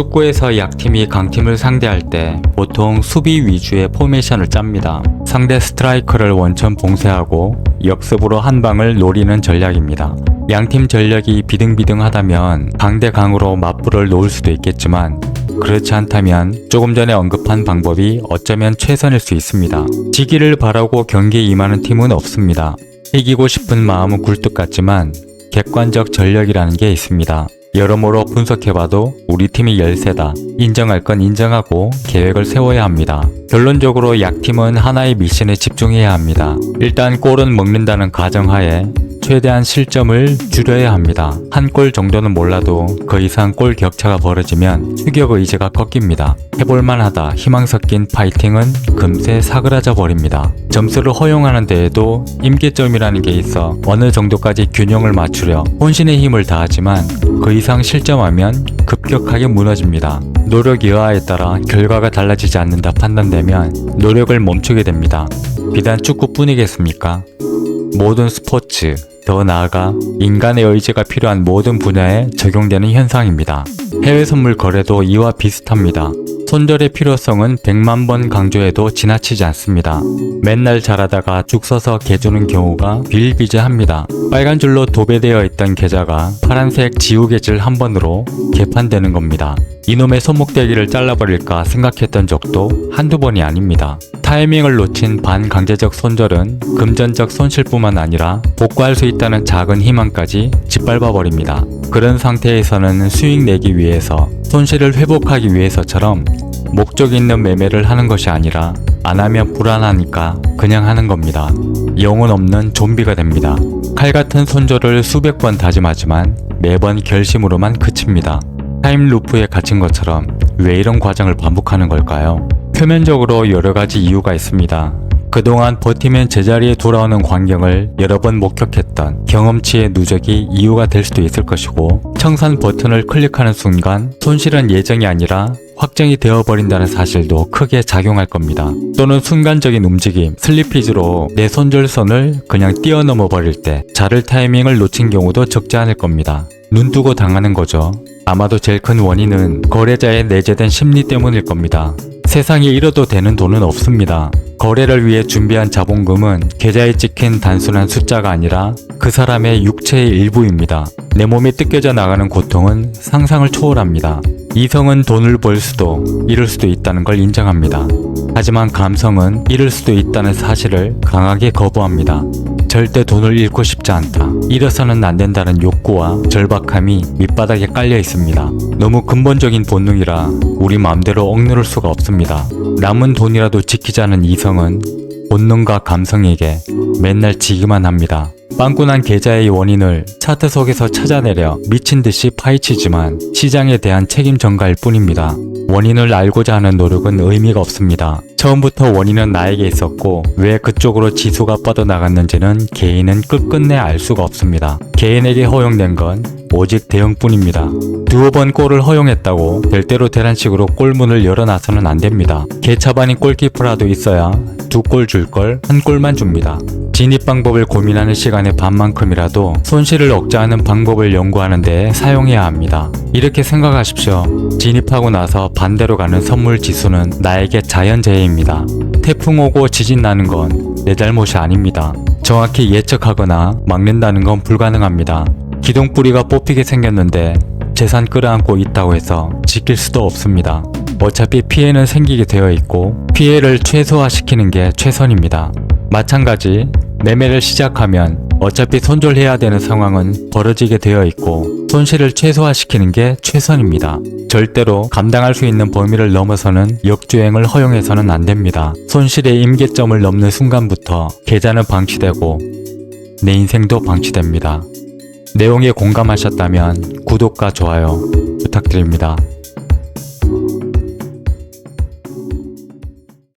축구에서 약팀이 강팀을 상대할 때 보통 수비 위주의 포메이션을 짭니다. 상대 스트라이커를 원천 봉쇄하고 역습으로 한 방을 노리는 전략입니다. 양팀 전력이 비등비등하다면 강대 강으로 맞불을 놓을 수도 있겠지만 그렇지 않다면 조금 전에 언급한 방법이 어쩌면 최선일 수 있습니다. 지기를 바라고 경기에 임하는 팀은 없습니다. 이기고 싶은 마음은 굴뚝 같지만 객관적 전력이라는 게 있습니다. 여러모로 분석해봐도 우리 팀이 열세다. 인정할 건 인정하고 계획을 세워야 합니다. 결론적으로 약팀은 하나의 미션에 집중해야 합니다. 일단 골은 먹는다는 가정하에 최대한 실점을 줄여야 합니다. 한 골 정도는 몰라도 그 이상 골 격차가 벌어지면 추격 의지가 꺾입니다. 해볼만하다 희망 섞인 파이팅은 금세 사그라져 버립니다. 점수를 허용하는 데에도 임계점이라는 게 있어 어느 정도까지 균형을 맞추려 혼신의 힘을 다하지만 그 이상 실점하면 급격하게 무너집니다. 노력 여하에 따라 결과가 달라지지 않는다 판단되면 노력을 멈추게 됩니다. 비단 축구뿐이겠습니까? 모든 스포츠, 더 나아가 인간의 의지가 필요한 모든 분야에 적용되는 현상입니다. 해외 선물 거래도 이와 비슷합니다. 손절의 필요성은 100만 번 강조해도 지나치지 않습니다. 맨날 잘하다가 죽 서서 개주는 경우가 비일비재합니다. 빨간 줄로 도배되어 있던 계좌가 파란색 지우개질 한 번으로 개판되는 겁니다. 이놈의 손목대기를 잘라버릴까 생각했던 적도 한두 번이 아닙니다. 타이밍을 놓친 반강제적 손절은 금전적 손실뿐만 아니라 복구할 수 있다는 작은 희망까지 짓밟아버립니다. 그런 상태에서는 수익 내기 위해서, 손실을 회복하기 위해서처럼 목적 있는 매매를 하는 것이 아니라 안 하면 불안하니까 그냥 하는 겁니다. 영혼 없는 좀비가 됩니다. 칼 같은 손절을 수백 번 다짐하지만 매번 결심으로만 그칩니다. 타임루프에 갇힌 것처럼 왜 이런 과정을 반복하는 걸까요? 표면적으로 여러 가지 이유가 있습니다. 그동안 버티면 제자리에 돌아오는 광경을 여러 번 목격했던 경험치의 누적이 이유가 될 수도 있을 것이고, 청산 버튼을 클릭하는 순간 손실은 예정이 아니라 확정이 되어버린다는 사실도 크게 작용할 겁니다. 또는 순간적인 움직임, 슬리피지로 내 손절선을 그냥 뛰어넘어 버릴 때 자를 타이밍을 놓친 경우도 적지 않을 겁니다. 눈뜨고 당하는 거죠. 아마도 제일 큰 원인은 거래자의 내재된 심리 때문일 겁니다. 세상에 잃어도 되는 돈은 없습니다. 거래를 위해 준비한 자본금은 계좌에 찍힌 단순한 숫자가 아니라 그 사람의 육체의 일부입니다. 내 몸이 뜯겨져 나가는 고통은 상상을 초월합니다. 이성은 돈을 벌 수도 잃을 수도 있다는 걸 인정합니다. 하지만 감성은 잃을 수도 있다는 사실을 강하게 거부합니다. 절대 돈을 잃고 싶지 않다. 잃어서는 안 된다는 욕구와 절박함이 밑바닥에 깔려 있습니다. 너무 근본적인 본능이라 우리 마음대로 억누를 수가 없습니다. 남은 돈이라도 지키자는 이성은 본능과 감성에게 맨날 지기만 합니다. 빵꾸난 계좌의 원인을 차트 속에서 찾아내려 미친 듯이 파헤치지만 시장에 대한 책임 전가일 뿐입니다. 원인을 알고자 하는 노력은 의미가 없습니다. 처음부터 원인은 나에게 있었고 왜 그쪽으로 지수가 뻗어나갔는지는 개인은 끝끝내 알 수가 없습니다. 개인에게 허용된 건 오직 대응뿐입니다. 두어 번 골을 허용했다고 될 대로 되란 식으로 골문을 열어놔서는 안 됩니다. 개차반인 골키퍼라도 있어야 2골 줄 걸 1골만 줍니다. 진입 방법을 고민하는 시간의 반만큼이라도 손실을 억제하는 방법을 연구하는 데 사용해야 합니다. 이렇게 생각하십시오. 진입하고 나서 반대로 가는 선물 지수는 나에게 자연재해입니다. 태풍 오고 지진 나는 건 내 잘못이 아닙니다. 정확히 예측하거나 막는다는 건 불가능합니다. 기둥뿌리가 뽑히게 생겼는데 재산 끌어안고 있다고 해서 지킬 수도 없습니다. 어차피 피해는 생기게 되어 있고 피해를 최소화시키는 게 최선입니다. 마찬가지 매매를 시작하면 어차피 손절해야 되는 상황은 벌어지게 되어 있고 손실을 최소화시키는 게 최선입니다. 절대로 감당할 수 있는 범위를 넘어서는 역주행을 허용해서는 안 됩니다. 손실의 임계점을 넘는 순간부터 계좌는 방치되고 내 인생도 방치됩니다. 내용에 공감하셨다면 구독과 좋아요 부탁드립니다.